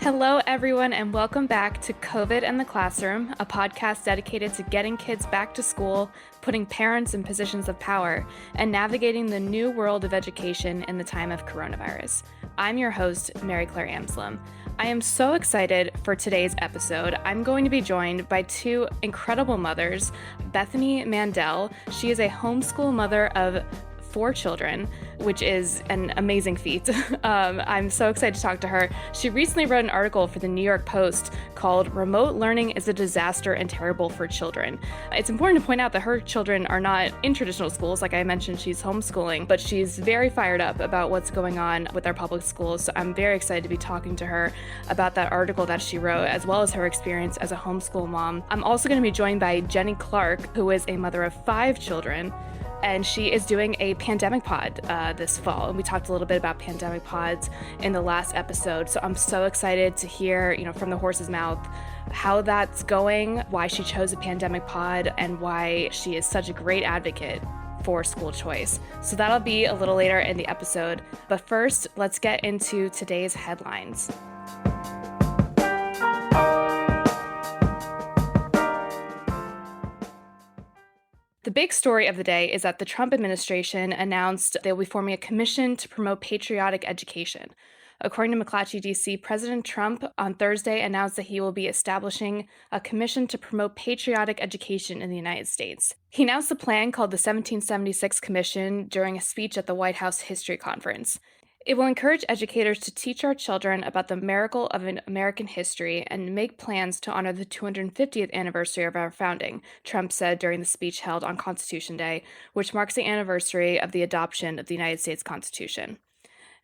Hello, everyone, and welcome back to COVID and the Classroom, a podcast dedicated to getting kids back to school, putting parents in positions of power, and navigating the new world of education in the time of coronavirus. I'm your host, Mary Clare Amslam. I am so excited for today's episode. I'm going to be joined by two incredible mothers, Bethany Mandel. She is a homeschool mother of 4 children, which is an amazing feat. I'm so excited to talk to her. She recently wrote an article for the New York Post called "Remote Learning is a Disaster and Terrible for Children." It's important to point out that her children are not in traditional schools. Like I mentioned, she's homeschooling, but she's very fired up about what's going on with our public schools. So I'm very excited to be talking to her about that article that she wrote, as well as her experience as a homeschool mom. I'm also going to be joined by Jenny Clark, who is a mother of 5 children. And she is doing a pandemic pod this fall. And we talked a little bit about pandemic pods in the last episode. So I'm so excited to hear, from the horse's mouth, how that's going, why she chose a pandemic pod, and why she is such a great advocate for school choice. So that'll be a little later in the episode. But first, let's get into today's headlines. The big story of the day is that the Trump administration announced they will be forming a commission to promote patriotic education. According to McClatchy, D.C., President Trump on Thursday announced that he will be establishing a commission to promote patriotic education in the United States. He announced the plan, called the 1776 Commission, during a speech at the White House History Conference. It will encourage educators to teach our children about the miracle of American history and make plans to honor the 250th anniversary of our founding, Trump said during the speech held on Constitution Day, which marks the anniversary of the adoption of the United States Constitution.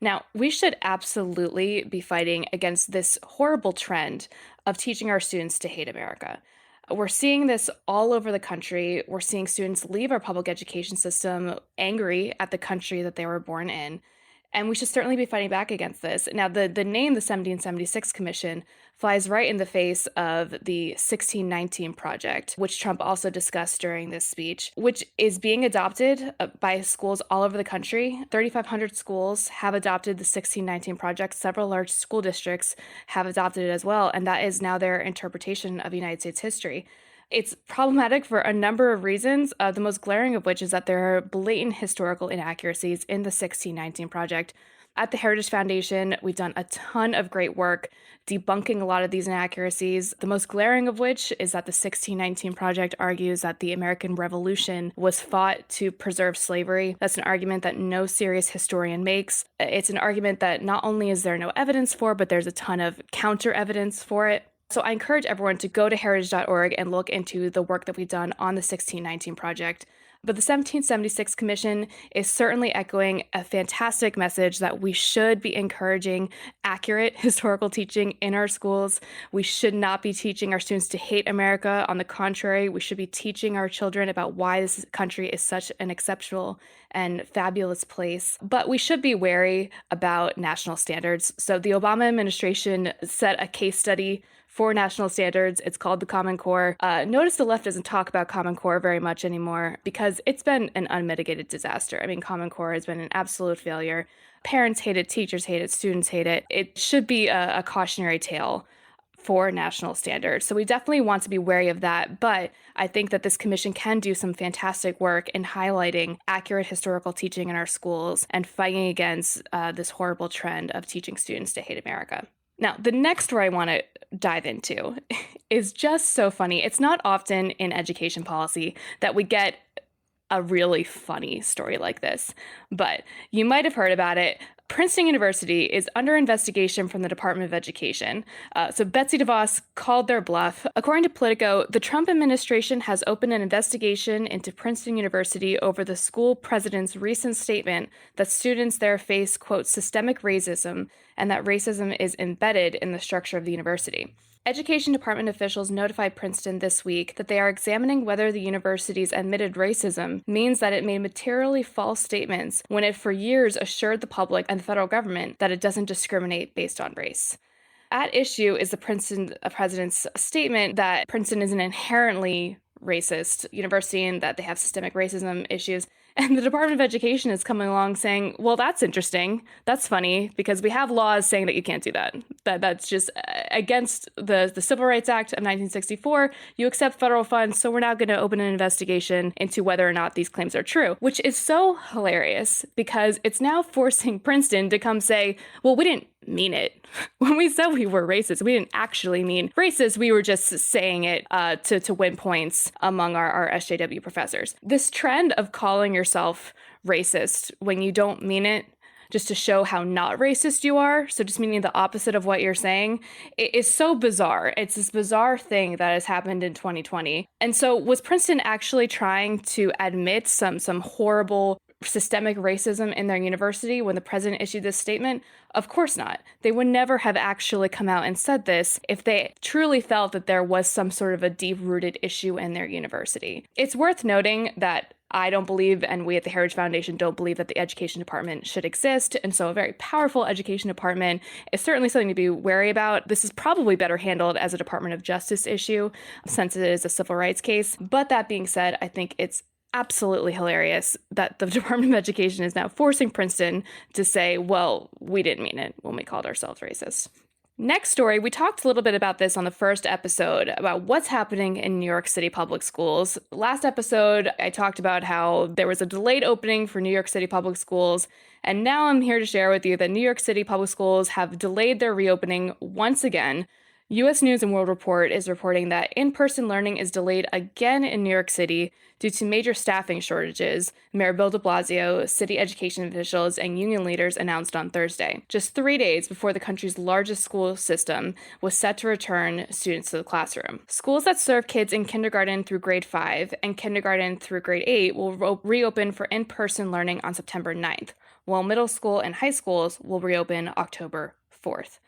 Now, we should absolutely be fighting against this horrible trend of teaching our students to hate America. We're seeing this all over the country. We're seeing students leave our public education system angry at the country that they were born in. And we should certainly be fighting back against this. Now, the name, the 1776 Commission, flies right in the face of the 1619 Project, which Trump also discussed during this speech, which is being adopted by schools all over the country. 3,500 schools have adopted the 1619 Project. Several large school districts have adopted it as well, and that is now their interpretation of United States history. It's problematic for a number of reasons, the most glaring of which is that there are blatant historical inaccuracies in the 1619 Project. At the Heritage Foundation, we've done a ton of great work debunking a lot of these inaccuracies, the most glaring of which is that the 1619 Project argues that the American Revolution was fought to preserve slavery. That's an argument that no serious historian makes. It's an argument that not only is there no evidence for, but there's a ton of counter evidence for it. So I encourage everyone to go to heritage.org and look into the work that we've done on the 1619 Project. But the 1776 Commission is certainly echoing a fantastic message that we should be encouraging accurate historical teaching in our schools. We should not be teaching our students to hate America. On the contrary, we should be teaching our children about why this country is such an exceptional and fabulous place. But we should be wary about national standards. So the Obama administration set a case study for national standards. It's called the Common Core. Notice the left doesn't talk about Common Core very much anymore because it's been an unmitigated disaster. I mean, Common Core has been an absolute failure. Parents hate it, teachers hate it, students hate it. It should be a cautionary tale for national standards. So we definitely want to be wary of that. But I think that this commission can do some fantastic work in highlighting accurate historical teaching in our schools and fighting against this horrible trend of teaching students to hate America. Now, the next story I want to dive into is just so funny. It's not often in education policy that we get a really funny story like this, but you might have heard about it. Princeton University is under investigation from the Department of Education. So Betsy DeVos called their bluff. According to Politico, the Trump administration has opened an investigation into Princeton University over the school president's recent statement that students there face, quote, systemic racism, and that racism is embedded in the structure of the university. Education Department officials notified Princeton this week that they are examining whether the university's admitted racism means that it made materially false statements when it for years assured the public and the federal government that it doesn't discriminate based on race. At issue is the Princeton president's statement that Princeton is an inherently racist university and that they have systemic racism issues. And the Department of Education is coming along saying, well, that's interesting. That's funny because we have laws saying that you can't do that. that's just against the Civil Rights Act of 1964. You accept federal funds, so we're now going to open an investigation into whether or not these claims are true, which is so hilarious because it's now forcing Princeton to come say, well, we didn't mean it. When we said we were racist, we didn't actually mean racist. We were just saying it to win points among our SJW professors. This trend of calling yourself racist when you don't mean it, just to show how not racist you are, so just meaning the opposite of what you're saying, it is so bizarre. It's this bizarre thing that has happened in 2020. And so was Princeton actually trying to admit some horrible systemic racism in their university when the president issued this statement? Of course not. They would never have actually come out and said this if they truly felt that there was some sort of a deep-rooted issue in their university. It's worth noting that I don't believe, and we at the Heritage Foundation don't believe, that the education department should exist. And so a very powerful education department is certainly something to be wary about. This is probably better handled as a Department of Justice issue since it is a civil rights case. But that being said, I think it's absolutely hilarious that the Department of Education is now forcing Princeton to say, well, we didn't mean it when we called ourselves racist. Next story, we talked a little bit about this on the first episode about what's happening in New York City public schools. Last episode, I talked about how there was a delayed opening for New York City public schools. And now I'm here to share with you that New York City public schools have delayed their reopening once again. U.S. News and World Report is reporting that in-person learning is delayed again in New York City due to major staffing shortages, Mayor Bill de Blasio, city education officials, and union leaders announced on Thursday, just 3 days before the country's largest school system was set to return students to the classroom. Schools that serve kids in kindergarten through grade 5 and kindergarten through grade 8 will reopen for in-person learning on September 9th, while middle school and high schools will reopen October 4th.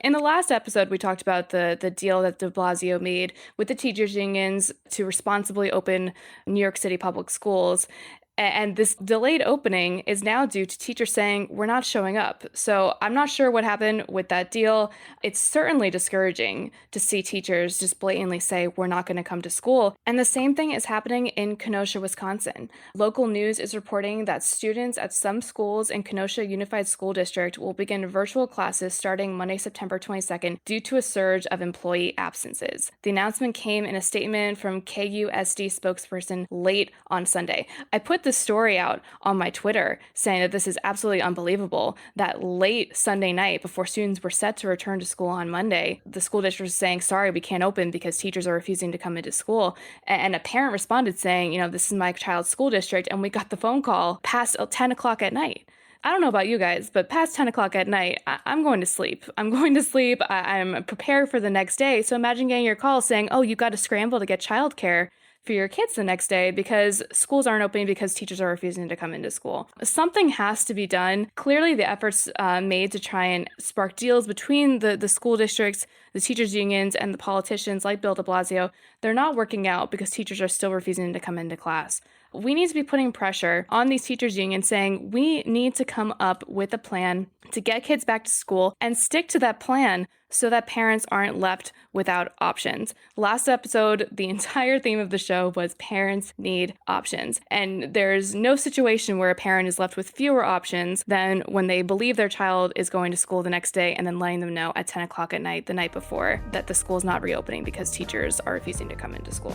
In the last episode, we talked about the deal that de Blasio made with the teachers' unions to responsibly open New York City public schools. And this delayed opening is now due to teachers saying, we're not showing up. So I'm not sure what happened with that deal. It's certainly discouraging to see teachers just blatantly say, we're not going to come to school. And the same thing is happening in Kenosha, Wisconsin. Local news is reporting that students at some schools in Kenosha Unified School District will begin virtual classes starting Monday, September 22nd, due to a surge of employee absences. The announcement came in a statement from KUSD spokesperson late on Sunday. I put this story out on my Twitter saying that this is absolutely unbelievable that late Sunday night before students were set to return to school on Monday, the school district was saying, sorry, we can't open because teachers are refusing to come into school. And a parent responded saying, this is my child's school district. And we got the phone call past 10 o'clock at night. I don't know about you guys, but past 10 o'clock at night, I'm going to sleep. I'm prepared for the next day. So imagine getting your call saying, oh, you got to scramble to get childcare for your kids the next day because schools aren't opening because teachers are refusing to come into school. Something has to be done. Clearly, the efforts made to try and spark deals between the school districts, the teachers' unions, and the politicians like Bill de Blasio, they're not working out because teachers are still refusing to come into class. We need to be putting pressure on these teachers' unions saying we need to come up with a plan to get kids back to school and stick to that plan so that parents aren't left without options. Last episode, the entire theme of the show was parents need options. And there's no situation where a parent is left with fewer options than when they believe their child is going to school the next day and then letting them know at 10 o'clock at night, the night before, that the school is not reopening because teachers are refusing to come into school.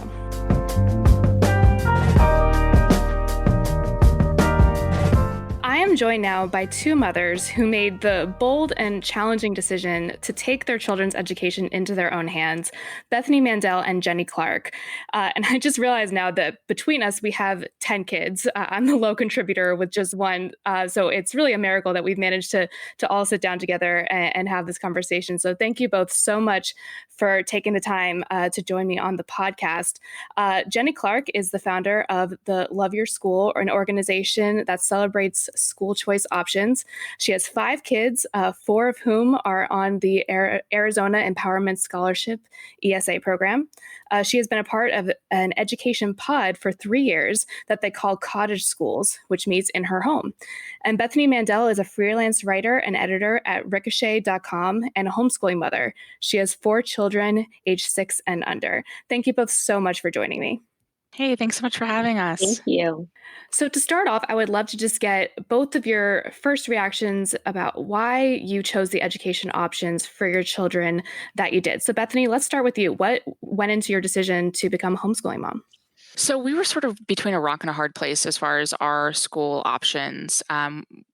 I am joined now by two mothers who made the bold and challenging decision to take their children's education into their own hands, Bethany Mandel and Jenny Clark. And I just realized now that between us, we have 10 kids. I'm the low contributor with just one. So it's really a miracle that we've managed to all sit down together and have this conversation. So thank you both so much for taking the time to join me on the podcast. Jenny Clark is the founder of the Love Your School, or an organization that celebrates school choice options. She has 5 kids, 4 of whom are on the Arizona Empowerment Scholarship ESA program. She has been a part of an education pod for 3 years that they call Cottage Schools, which meets in her home. And Bethany Mandel is a freelance writer and editor at ricochet.com and a homeschooling mother. She has 4 children, aged 6 and under. Thank you both so much for joining me. Hey, thanks so much for having Thank us. you. So, to start off, I would love to just get both of your first reactions about why you chose the education options for your children that you did. So, Bethany, let's start with you. What went into your decision to become a homeschooling mom? So we were sort of between a rock and a hard place as far as our school options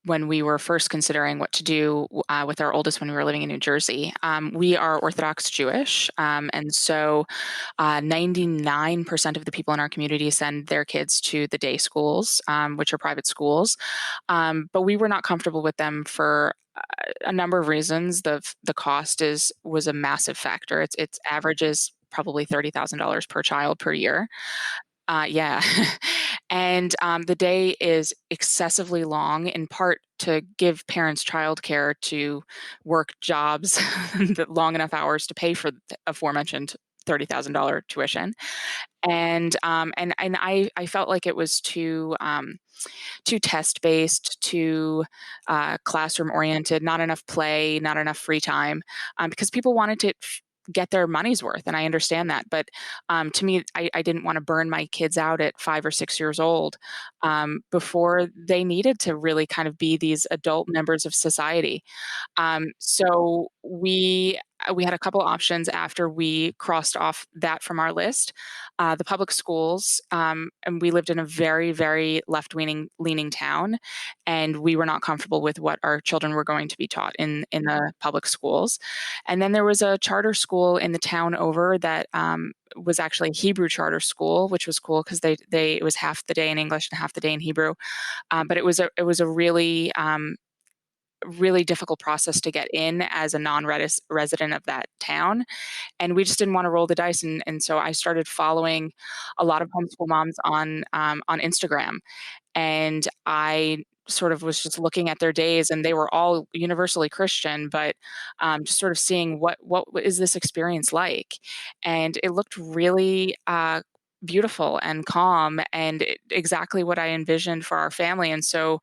when we were first considering what to do with our oldest when we were living in New Jersey. We are Orthodox Jewish, and so 99% of the people in our community send their kids to the day schools, which are private schools. But we were not comfortable with them for a number of reasons. The cost was a massive factor. Its average is probably $30,000 per child per year. Yeah. And the day is excessively long, in part to give parents childcare to work jobs long enough hours to pay for the aforementioned $30,000 tuition. And I felt like it was too test based, too classroom oriented, not enough play, not enough free time, because people wanted to get their money's worth, and I understand that. But to me, I didn't want to burn my kids out at 5 or 6 years old before they needed to really kind of be these adult members of society. So we had a couple options after we crossed off that from our list. The public schools, and we lived in a very, very left leaning town, and we were not comfortable with what our children were going to be taught in the public schools. And then there was a charter school in the town over that was actually a Hebrew charter school, which was cool because it was half the day in English and half the day in Hebrew. But it was a really difficult process to get in as a non-resident of that town, and we just didn't want to roll the dice. And so I started following a lot of homeschool moms on Instagram, and I sort of was just looking at their days, and they were all universally Christian, but just sort of seeing what is this experience like, and it looked really beautiful and calm and exactly what I envisioned for our family. And so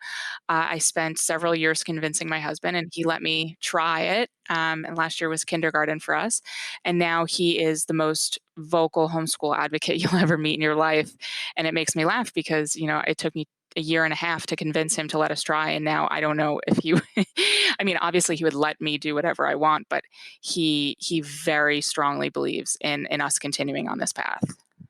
I spent several years convincing my husband, and he let me try it. And last year was kindergarten for us. And now he is the most vocal homeschool advocate you'll ever meet in your life. And it makes me laugh because, it took me a year and a half to convince him to let us try. And now I don't know if he, I mean, obviously he would let me do whatever I want, but he very strongly believes in us continuing on this path.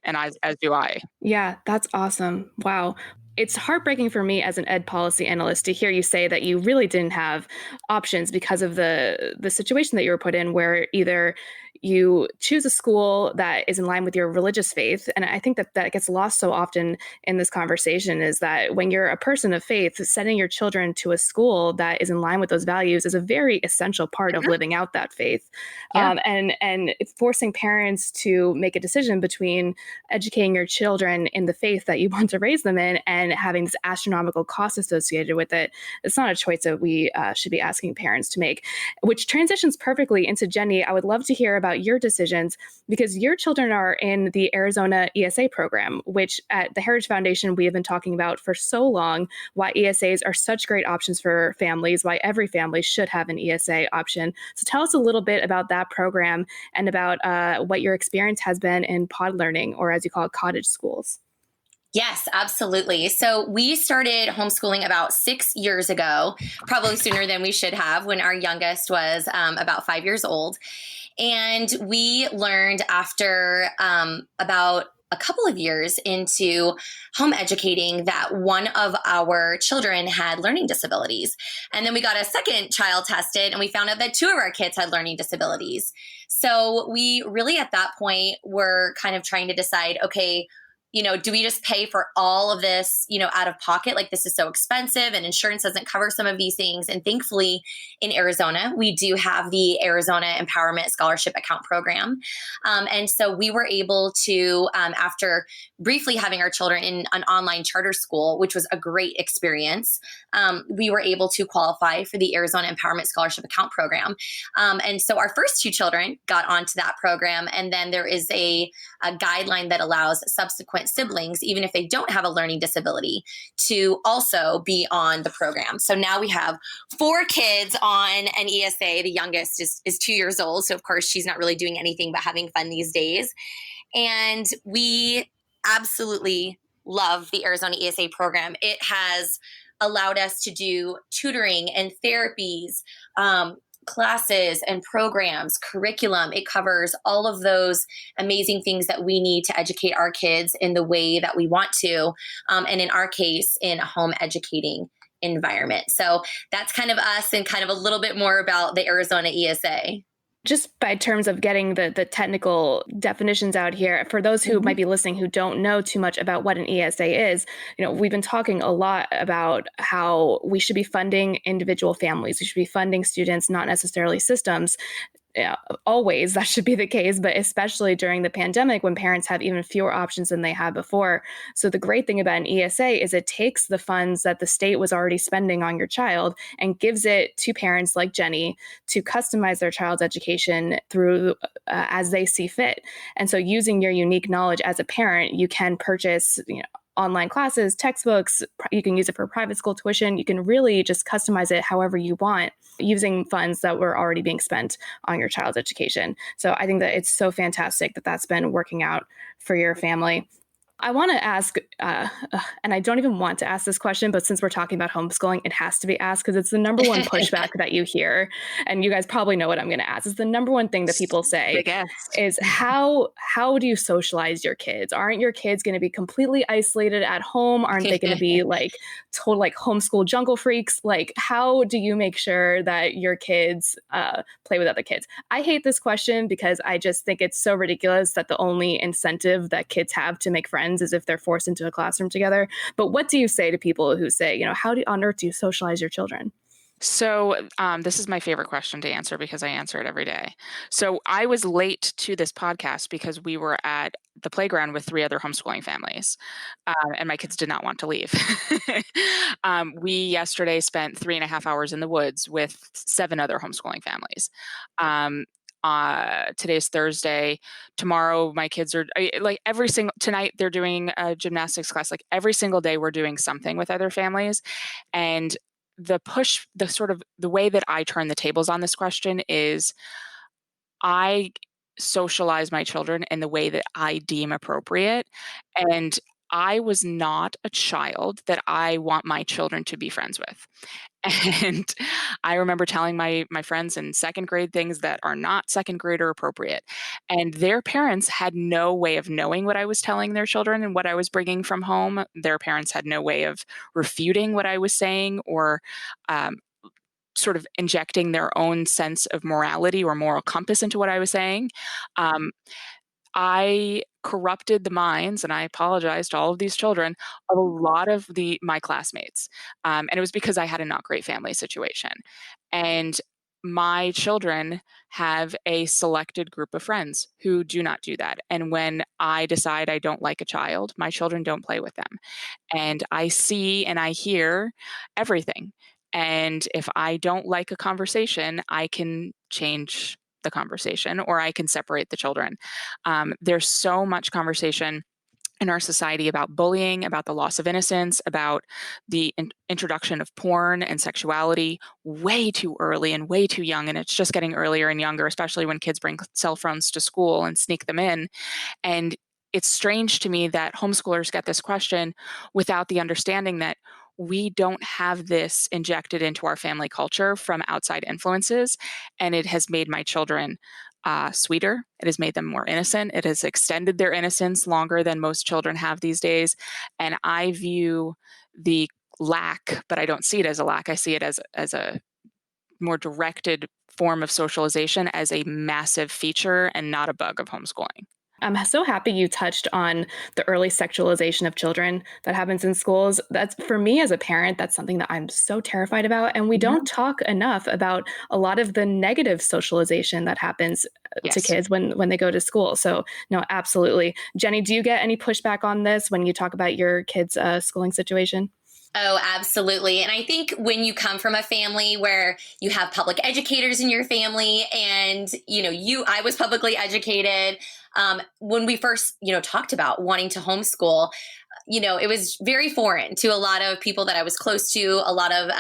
And as do I. Yeah, that's awesome. Wow. It's heartbreaking for me as an ed policy analyst to hear you say that you really didn't have options because of the situation that you were put in, where either you choose a school that is in line with your religious faith. And I think that gets lost so often in this conversation, is that when you're a person of faith, sending your children to a school that is in line with those values is a very essential part of Mhm. living out that faith. Yeah. And forcing parents to make a decision between educating your children in the faith that you want to raise them in and having this astronomical cost associated with it, it's not a choice that we should be asking parents to make. Which transitions perfectly into Jenny. I would love to hear about your decisions, because your children are in the Arizona ESA program, which at the Heritage Foundation we have been talking about for so long, why ESAs are such great options for families, why every family should have an ESA option. So tell us a little bit about that program and about what your experience has been in pod learning, or as you call it, cottage schools. Yes, absolutely. So we started homeschooling about 6 years ago, probably sooner than we should have, when our youngest was about 5 years old. And we learned after about a couple of years into home educating that one of our children had learning disabilities. And then we got a second child tested, and we found out that two of our kids had learning disabilities. So we really at that point were kind of trying to decide, okay, do we just pay for all of this, out of pocket? Like, this is so expensive and insurance doesn't cover some of these things. And thankfully in Arizona, we do have the Arizona Empowerment Scholarship Account Program. And so we were able to, after briefly having our children in an online charter school, which was a great experience, we were able to qualify for the Arizona Empowerment Scholarship Account Program. And so our first two children got onto that program. And then there is a guideline that allows subsequent siblings, even if they don't have a learning disability, to also be on the program. So now we have four kids on an ESA. The youngest is 2 years old. So of course she's not really doing anything but having fun these days. And we absolutely love the Arizona ESA program. It has allowed us to do tutoring and therapies, classes and programs, curriculum. It covers all of those amazing things that we need to educate our kids in the way that we want to. And in our case, in a home educating environment. So that's kind of us and kind of a little bit more about the Arizona ESA. Just by terms of getting the technical definitions out here, for those who might be listening who don't know too much about what an ESA is, we've been talking a lot about how we should be funding individual families. We should be funding students, not necessarily systems. Yeah, always that should be the case, but especially during the pandemic when parents have even fewer options than they had before. So the great thing about an ESA is it takes the funds that the state was already spending on your child and gives it to parents like Jenny to customize their child's education through as they see fit. And so using your unique knowledge as a parent, you can purchase, online classes, textbooks. You can use it for private school tuition. You can really just customize it however you want using funds that were already being spent on your child's education. So I think that it's so fantastic that that's been working out for your family. I want to ask, and I don't even want to ask this question, but since we're talking about homeschooling, it has to be asked because it's the number one pushback that you hear. And you guys probably know what I'm going to ask. It's the number one thing that people say is how do you socialize your kids? Aren't your kids going to be completely isolated at home? Aren't they going to be like total like homeschool jungle freaks? Like, how do you make sure that your kids play with other kids? I hate this question because I just think it's so ridiculous that the only incentive that kids have to make friends is if they're forced into a classroom together. But what do you say to people who say, how on earth do you socialize your children? So this is my favorite question to answer because I answer it every day. So I was late to this podcast because we were at the playground with 3 other homeschooling families, and my kids did not want to leave. We yesterday spent 3.5 hours in the woods with 7 other homeschooling families. Today's Thursday. Tomorrow, my kids are like tonight they're doing a gymnastics class. Like every single day, we're doing something with other families, and the way that I turn the tables on this question is I socialize my children in the way that I deem appropriate. And I was not a child that I want my children to be friends with. And I remember telling my friends in second grade things that are not second grade or appropriate. And their parents had no way of knowing what I was telling their children and what I was bringing from home. Their parents had no way of refuting what I was saying or sort of injecting their own sense of morality or moral compass into what I was saying. I corrupted the minds, and I apologize to all of these children, of a lot of my classmates. And it was because I had a not great family situation. And my children have a selected group of friends who do not do that. And when I decide I don't like a child, my children don't play with them. And I see and I hear everything. And if I don't like a conversation, I can change the conversation or I can separate the children. There's so much conversation in our society about bullying, about the loss of innocence, about the introduction of porn and sexuality way too early and way too young. And it's just getting earlier and younger, especially when kids bring cell phones to school and sneak them in. And it's strange to me that homeschoolers get this question without the understanding that we don't have this injected into our family culture from outside influences. And it has made my children sweeter. It has made them more innocent. It has extended their innocence longer than most children have these days. And I view the lack, but I don't see it as a lack. I see it as a more directed form of socialization as a massive feature and not a bug of homeschooling. I'm so happy you touched on the early sexualization of children that happens in schools. That's, for me as a parent, that's something that I'm so terrified about. And we don't talk enough about a lot of the negative socialization that happens to kids when they go to school. So no, absolutely. Jenny, do you get any pushback on this when you talk about your kids' schooling situation? Oh, absolutely. And I think when you come from a family where you have public educators in your family and, I was publicly educated, when we first, talked about wanting to homeschool, it was very foreign to a lot of people that I was close to, a lot of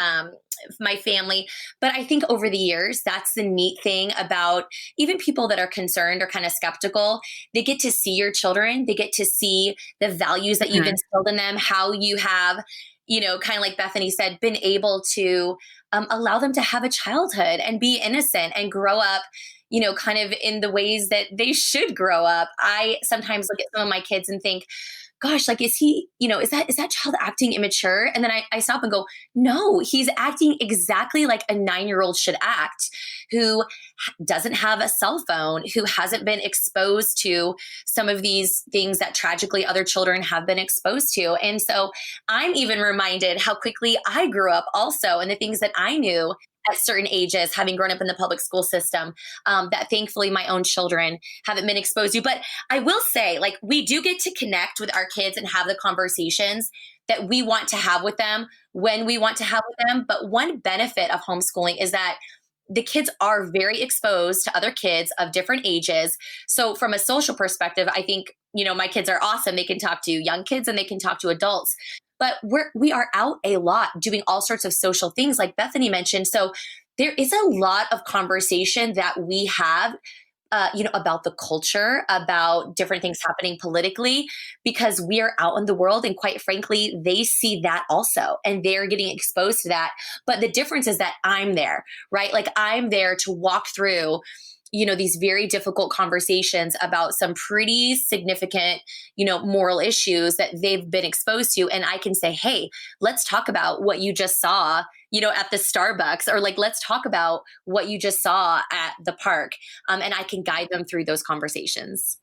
my family. But I think over the years, that's the neat thing about even people that are concerned or kind of skeptical. They get to see your children, they get to see the values that you've Mhm. instilled in them, how you have, kind of like Bethany said, been able to allow them to have a childhood and be innocent and grow up. Kind of in the ways that they should grow up. I sometimes look at some of my kids and think, gosh, like, is he, is that child acting immature? And then I stop and go, no, he's acting exactly like a 9-year-old should act, who doesn't have a cell phone, who hasn't been exposed to some of these things that tragically other children have been exposed to. And so I'm even reminded how quickly I grew up also, and the things that I knew at certain ages, having grown up in the public school system, that thankfully my own children haven't been exposed to. But I will say, like, we do get to connect with our kids and have the conversations that we want to have with them when we want to have with them. But one benefit of homeschooling is that the kids are very exposed to other kids of different ages. So from a social perspective, I think, my kids are awesome. They can talk to young kids and they can talk to adults. But we are out a lot doing all sorts of social things like Bethany mentioned. So there is a lot of conversation that we have about the culture, about different things happening politically, because we are out in the world. And quite frankly, they see that also, and they're getting exposed to that. But the difference is that I'm there, right? Like, I'm there to walk through these very difficult conversations about some pretty significant, moral issues that they've been exposed to. And I can say, hey, let's talk about what you just saw, at the Starbucks, or like, let's talk about what you just saw at the park. And I can guide them through those conversations.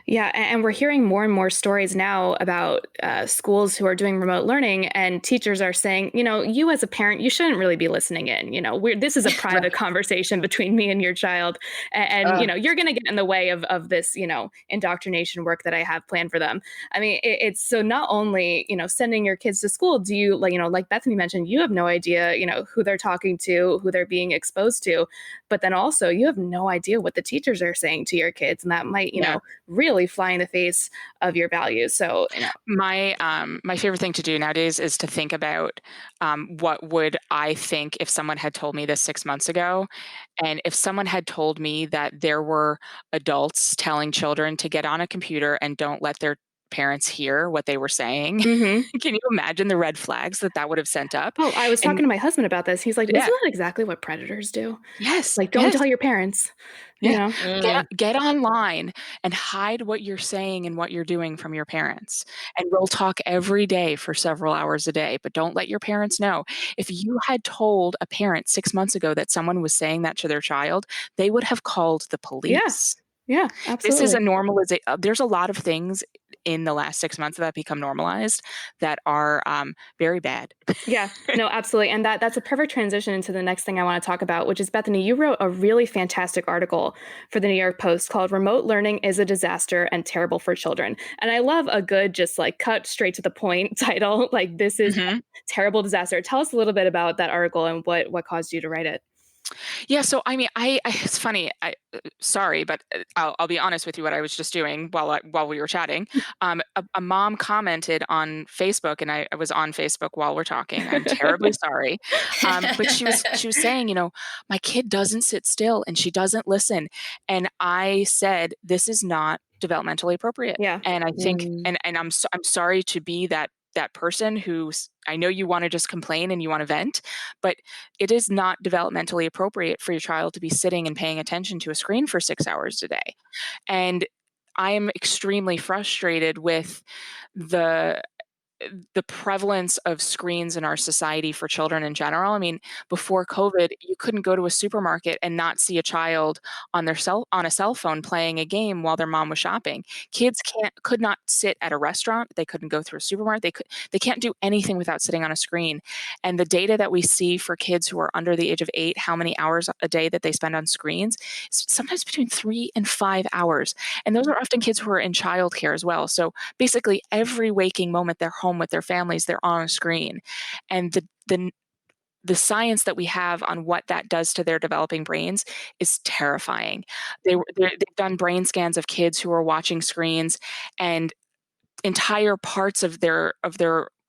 Yeah, and we're hearing more and more stories now about schools who are doing remote learning, and teachers are saying, you as a parent, you shouldn't really be listening in. This is a private Right. conversation between me and your child, and you're going to get in the way of this, indoctrination work that I have planned for them. I mean, it's so not only sending your kids to school, do you like Bethany mentioned, you have no idea who they're talking to, who they're being exposed to, but then also you have no idea what the teachers are saying to your kids, and that might Yeah. really fly in the face of your values. So, My favorite thing to do nowadays is to think about what would I think if someone had told me this 6 months ago, and if someone had told me that there were adults telling children to get on a computer and don't let their parents hear what they were saying. mhm. Can you imagine the red flags that would have sent up? Oh, I was And talking to my husband about this. He's like, "Isn't yeah, that exactly what predators do? yes, Like, don't yes. tell your parents." You Yeah. know? Mm. Get online and hide what you're saying and what you're doing from your parents. And we'll talk every day for several hours a day, but don't let your parents know. If you had told a parent 6 months ago that someone was saying that to their child, they would have called the Yeah. police. Yeah, This is a absolutely. there's a lot of things in the last 6 months that become normalized that are very bad. Yeah, no, absolutely. And that's a perfect transition into the next thing I want to talk about, which is Bethany, you wrote a really fantastic article for the New York Post called Remote Learning is a Disaster and Terrible for Children. And I love a good, just like cut straight to the point title, like this is a Mhm. terrible disaster. Tell us a little bit about that article and what caused you to write it. Yeah, so I mean, I it's funny. Sorry, but I'll be honest with you. What I was just doing while we were chatting, a mom commented on Facebook, and I was on Facebook while we're talking. I'm terribly sorry, but she was saying, my kid doesn't sit still and she doesn't listen, and I said this is not developmentally appropriate, Yeah. and I think, Mm. and I'm sorry to be that person who's. I know you want to just complain and you want to vent, but it is not developmentally appropriate for your child to be sitting and paying attention to a screen for 6 hours a day. And I am extremely frustrated with the the prevalence of screens in our society for children in general. I mean, before COVID, you couldn't go to a supermarket and not see a child on a cell phone playing a game while their mom was shopping. Kids could not sit at a restaurant. They couldn't go through a supermarket. They can't do anything without sitting on a screen. And the data that we see for kids who are under the age of 8, how many hours a day that they spend on screens, is sometimes between 3 and 5 hours. And those are often kids who are in childcare as well. So basically every waking moment they're home with their families, they're on a screen. And the science that we have on what that does to their developing brains is terrifying. They've done brain scans of kids who are watching screens, and entire parts of their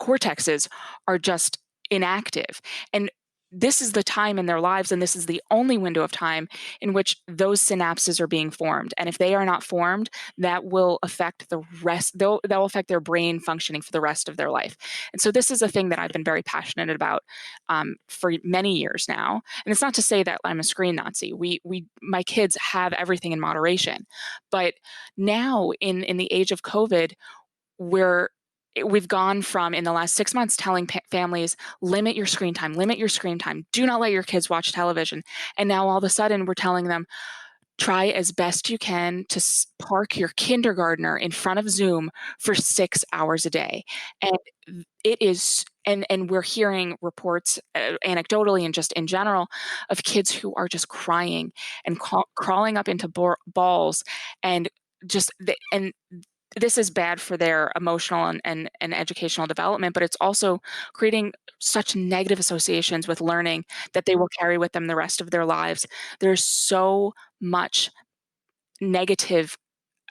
cortexes are just inactive. And this is the time in their lives, and this is the only window of time in which those synapses are being formed. And if they are not formed, that will affect the rest. That will affect their brain functioning for the rest of their life. And so this is a thing that I've been very passionate about for many years now. And it's not to say that I'm a screen Nazi. My kids have everything in moderation, but now in the age of COVID, we've gone from, in the last 6 months, telling families, limit your screen time, do not let your kids watch television. And now all of a sudden we're telling them, try as best you can to park your kindergartner in front of Zoom for 6 hours a day. And it is, and we're hearing reports anecdotally and just in general of kids who are just crying and crawling up into balls, and this is bad for their emotional and educational development, but it's also creating such negative associations with learning that they will carry with them the rest of their lives. There's so much negative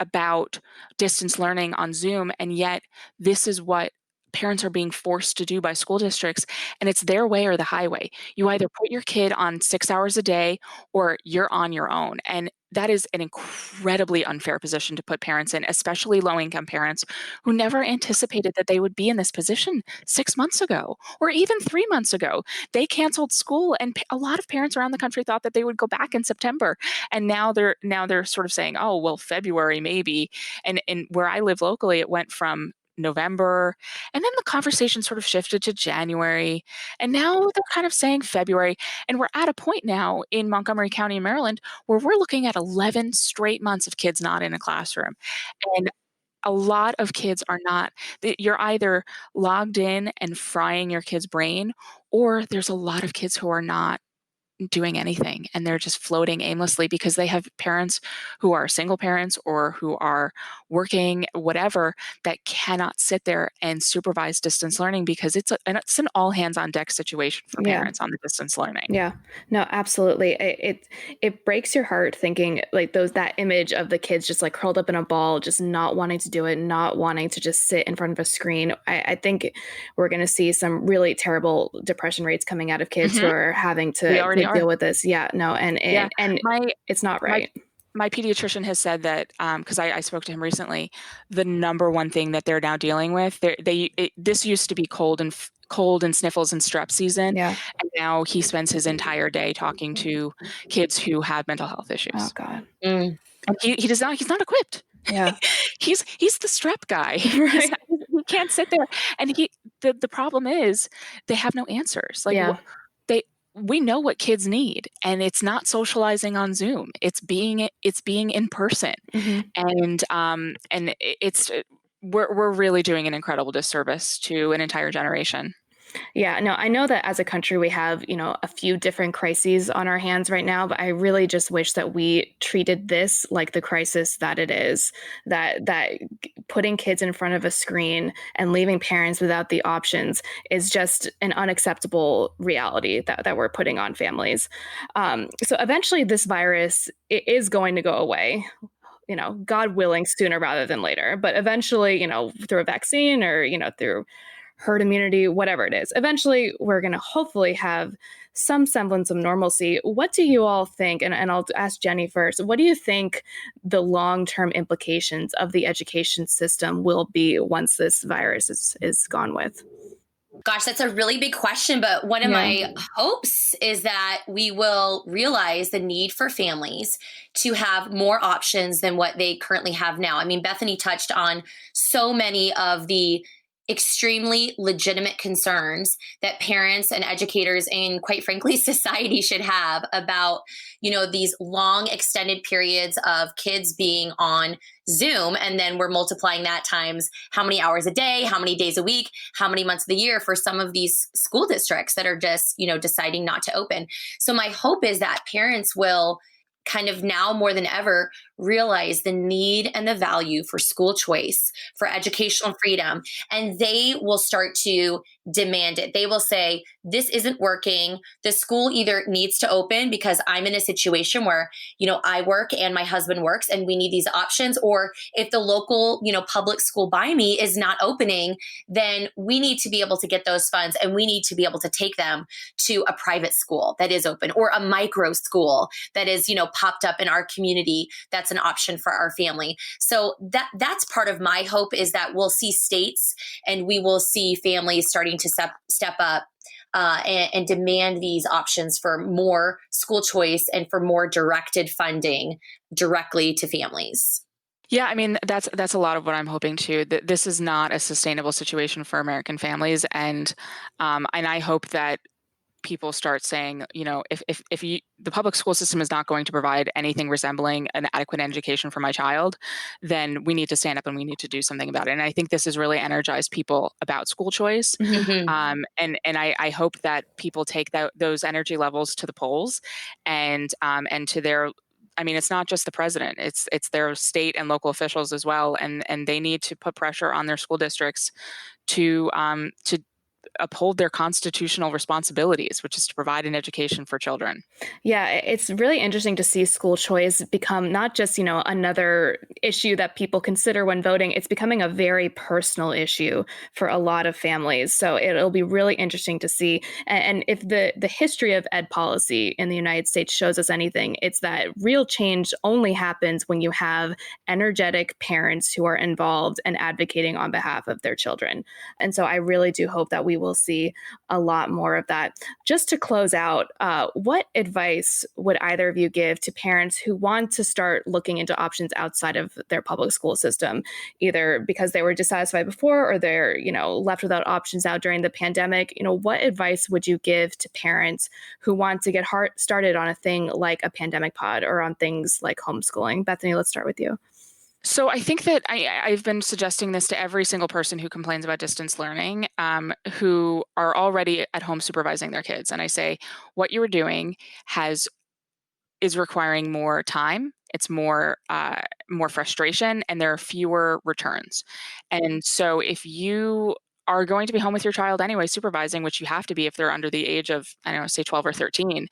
about distance learning on Zoom, and yet this is what parents are being forced to do by school districts, and it's their way or the highway. You either put your kid on 6 hours a day or you're on your own. And that is an incredibly unfair position to put parents in, especially low-income parents who never anticipated that they would be in this position 6 months ago or even 3 months ago. They canceled school, and a lot of parents around the country thought that they would go back in September. And now they're sort of saying, oh, well, February maybe. And where I live locally, it went from November, and then the conversation sort of shifted to January, and now they're kind of saying February. And we're at a point now in Montgomery County, Maryland, where we're looking at 11 straight months of kids not in a classroom. And a lot of kids are not. You're either logged in and frying your kid's brain, or there's a lot of kids who are not doing anything, and they're just floating aimlessly because they have parents who are single parents or who are working, whatever, that cannot sit there and supervise distance learning, because it's an all hands on deck situation for Yeah. parents on the distance learning. Yeah, no, absolutely. It breaks your heart thinking like that image of the kids just like curled up in a ball, just not wanting to do it, not wanting to just sit in front of a screen. I think we're going to see some really terrible depression rates coming out of kids who are having to deal with this. Yeah, no, and it's not right. My pediatrician has said that, because I spoke to him recently, the number one thing that they're now dealing with, this used to be cold and sniffles and strep season. Yeah. And now he spends his entire day talking to kids who have mental health issues. Oh God. And he's not equipped. Yeah. he's the strep guy. Right. He can't sit there. And the problem is they have no answers. Like, yeah. We know what kids need, and it's not socializing on Zoom. It's being in person. And we're really doing an incredible disservice to an entire generation. Yeah, no, I know that as a country we have, a few different crises on our hands right now, but I really just wish that we treated this like the crisis that it is, that putting kids in front of a screen and leaving parents without the options is just an unacceptable reality that we're putting on families. So eventually this virus is going to go away. God willing, sooner rather than later. But eventually, through a vaccine or, through herd immunity, whatever it is, eventually we're going to hopefully have some semblance of normalcy. What do you all think? And I'll ask Jenny first. What do you think the long-term implications of the education system will be once this virus is gone with? Gosh, that's a really big question. But one of my hopes is that we will realize the need for families to have more options than what they currently have now. I mean, Bethany touched on so many of the extremely legitimate concerns that parents and educators and, quite frankly, society should have about, these long extended periods of kids being on Zoom. And then we're multiplying that times how many hours a day, how many days a week, how many months of the year for some of these school districts that are just, deciding not to open. So my hope is that parents will kind of now more than ever realize the need and the value for school choice, for educational freedom, and they will start to demand it. They will say, this isn't working. The school either needs to open because I'm in a situation where, I work and my husband works and we need these options. Or if the local, public school by me is not opening, then we need to be able to get those funds and we need to be able to take them to a private school that is open or a micro school that is, popped up in our community. That's an option for our family. So that's part of my hope, is that we'll see states and we will see families starting to step up and demand these options for more school choice and for more directed funding directly to families. Yeah, I mean, that's a lot of what I'm hoping too. That this is not a sustainable situation for American families, and I hope that people start saying, if the public school system is not going to provide anything resembling an adequate education for my child, then we need to stand up and we need to do something about it. And I think this has really energized people about school choice. Mm-hmm. And I hope that people take those energy levels to the polls and to their. I mean, it's not just the president; it's their state and local officials as well, and they need to put pressure on their school districts to uphold their constitutional responsibilities, which is to provide an education for children. Yeah, it's really interesting to see school choice become not just, another issue that people consider when voting. It's becoming a very personal issue for a lot of families. So it'll be really interesting to see. And if the history of ed policy in the United States shows us anything, it's that real change only happens when you have energetic parents who are involved and advocating on behalf of their children. And so I really do hope that we will see a lot more of that. Just to close out, what advice would either of you give to parents who want to start looking into options outside of their public school system, either because they were dissatisfied before or they're, left without options out during the pandemic? What advice would you give to parents who want to get started on a thing like a pandemic pod or on things like homeschooling? Bethany, let's start with you. So I think that I've been suggesting this to every single person who complains about distance learning, who are already at home supervising their kids. And I say, what you are doing is requiring more time. It's more frustration, and there are fewer returns. And so if you are going to be home with your child anyway, supervising, which you have to be if they're under the age of, I don't know, say 12 or 13,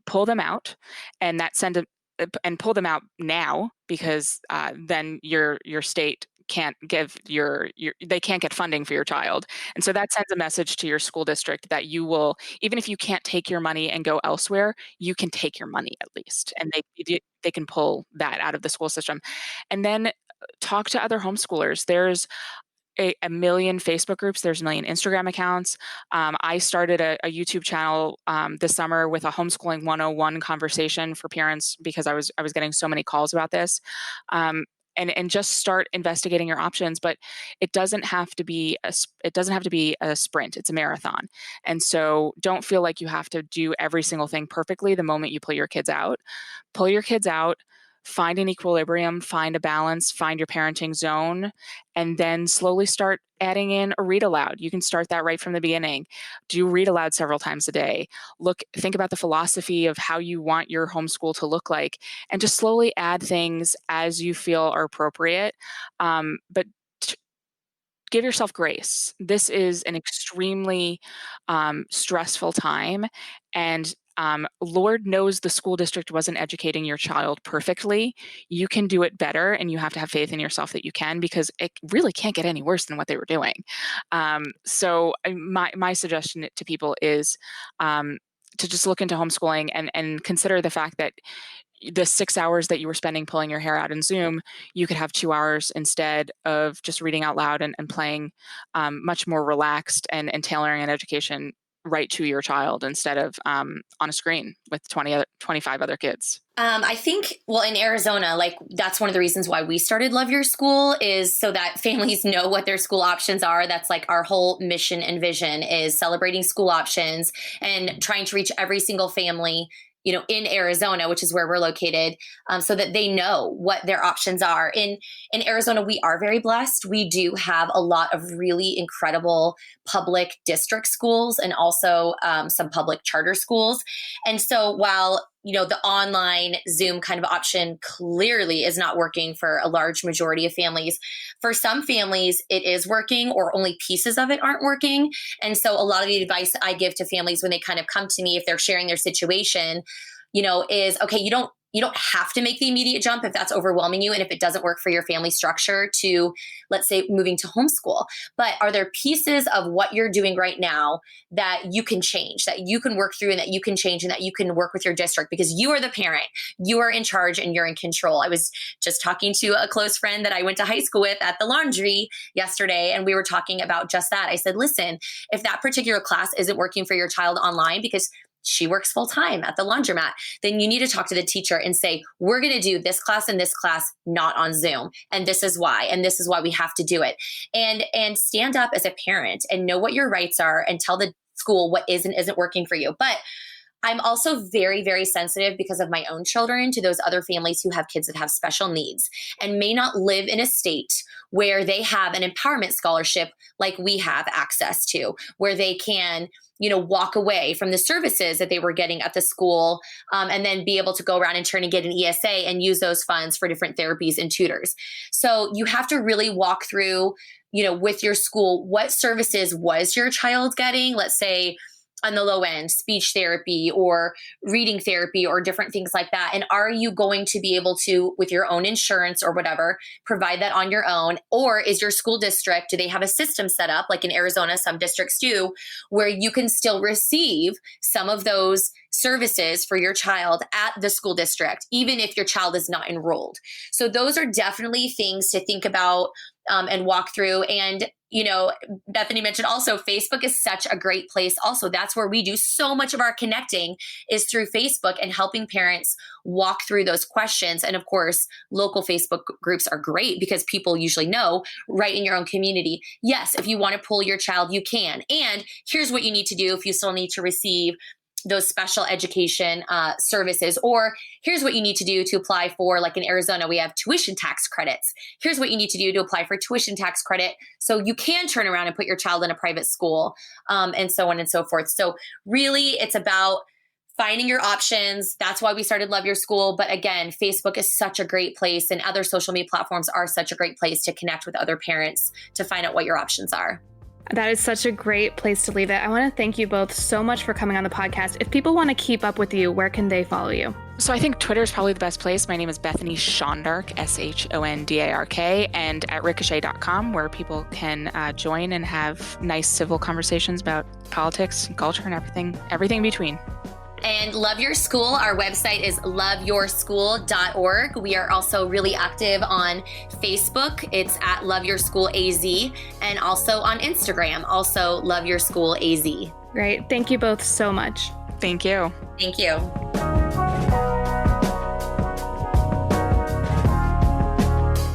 pull them out, and and pull them out now, because then your state can't give they can't get funding for your child. And so that sends a message to your school district that you will, even if you can't take your money and go elsewhere, you can take your money at least, and they can pull that out of the school system. And then talk to other homeschoolers. There's a million Facebook groups. There's a million Instagram accounts. I started a YouTube channel this summer with a homeschooling 101 conversation for parents, because I was getting so many calls about this. And just start investigating your options. But it doesn't have to be a sprint. It's a marathon. And so don't feel like you have to do every single thing perfectly the moment you pull your kids out. Pull your kids out. Find an equilibrium, find a balance, find your parenting zone, and then slowly start adding in a read aloud. You can start that right from the beginning. Do read aloud several times a day. Think about the philosophy of how you want your homeschool to look like, and just slowly add things as you feel are appropriate. But give yourself grace. This is an extremely stressful time, and Lord knows the school district wasn't educating your child perfectly. You can do it better, and you have to have faith in yourself that you can, because it really can't get any worse than what they were doing. So my suggestion to people is to just look into homeschooling and consider the fact that the 6 hours that you were spending pulling your hair out in Zoom, you could have 2 hours instead of just reading out loud and playing much more relaxed and tailoring an education right to your child, instead of on a screen with 25 other kids. I think, in Arizona, that's one of the reasons why we started Love Your School, is so that families know what their school options are. That's our whole mission and vision, is celebrating school options and trying to reach every single family, in Arizona, which is where we're located, so that they know what their options are. In Arizona, we are very blessed. We do have a lot of really incredible public district schools and also some public charter schools. And so while the online Zoom kind of option clearly is not working for a large majority of families. For some families, it is working, or only pieces of it aren't working. And so a lot of the advice I give to families when they kind of come to me, if they're sharing their situation, is, okay, you don't have to make the immediate jump if that's overwhelming you and if it doesn't work for your family structure to, let's say, moving to homeschool. But are there pieces of what you're doing right now that you can change, that you can work through, and that you can change, and that you can work with your district? Because you are the parent, you are in charge, and you're in control. I was just talking to a close friend that I went to high school with at the laundry yesterday, and we were talking about just that. I said, listen, if that particular class isn't working for your child online because she works full time at the laundromat, then you need to talk to the teacher and say, we're going to do this class and this class not on Zoom. And this is why. And this is why we have to do it. And stand up as a parent and know what your rights are and tell the school what is and isn't working for you. But I'm also very, very sensitive because of my own children to those other families who have kids that have special needs and may not live in a state where they have an empowerment scholarship like we have access to, where they can walk away from the services that they were getting at the school, and then be able to go around and turn and get an ESA and use those funds for different therapies and tutors. So you have to really walk through, with your school, what services was your child getting? Let's say on the low end, speech therapy or reading therapy or different things like that. And are you going to be able to, with your own insurance or whatever, provide that on your own? Or is your school district, do they have a system set up, like in Arizona, some districts do, where you can still receive some of those services for your child at the school district, even if your child is not enrolled? So those are definitely things to think about and walk through. And Bethany mentioned also Facebook is such a great place. Also, that's where we do so much of our connecting is through Facebook and helping parents walk through those questions. And of course, local Facebook groups are great because people usually know right in your own community. Yes, if you want to pull your child, you can. And here's what you need to do if you still need to receive those special education services, or here's what you need to do to apply for, like in Arizona, we have tuition tax credits. Here's what you need to do to apply for tuition tax credit so you can turn around and put your child in a private school, and so on and so forth. So really, it's about finding your options. That's why we started Love Your School. But again, Facebook is such a great place, and other social media platforms are such a great place to connect with other parents to find out what your options are. That is such a great place to leave it. I want to thank you both so much for coming on the podcast. If people want to keep up with you, where can they follow you? So I think Twitter is probably the best place. My name is Bethany Shondark, Shondark, and at ricochet.com, where people can join and have nice civil conversations about politics and culture and everything in between. And Love Your School, our website is loveyourschool.org. We are also really active on Facebook. It's at Love Your School AZ, and also on Instagram, also Love Your School AZ. Great. Thank you both so much. Thank you. Thank you.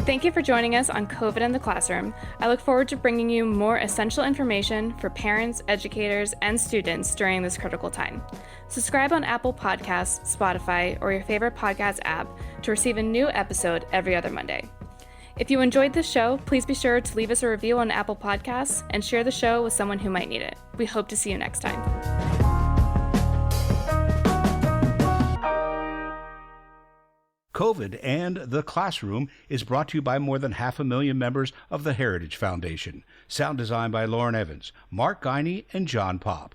Thank you for joining us on COVID in the Classroom. I look forward to bringing you more essential information for parents, educators, and students during this critical time. Subscribe on Apple Podcasts, Spotify, or your favorite podcast app to receive a new episode every other Monday. If you enjoyed this show, please be sure to leave us a review on Apple Podcasts and share the show with someone who might need it. We hope to see you next time. COVID and the Classroom is brought to you by more than 500,000 members of the Heritage Foundation. Sound design by Lauren Evans, Mark Guiney, and John Popp.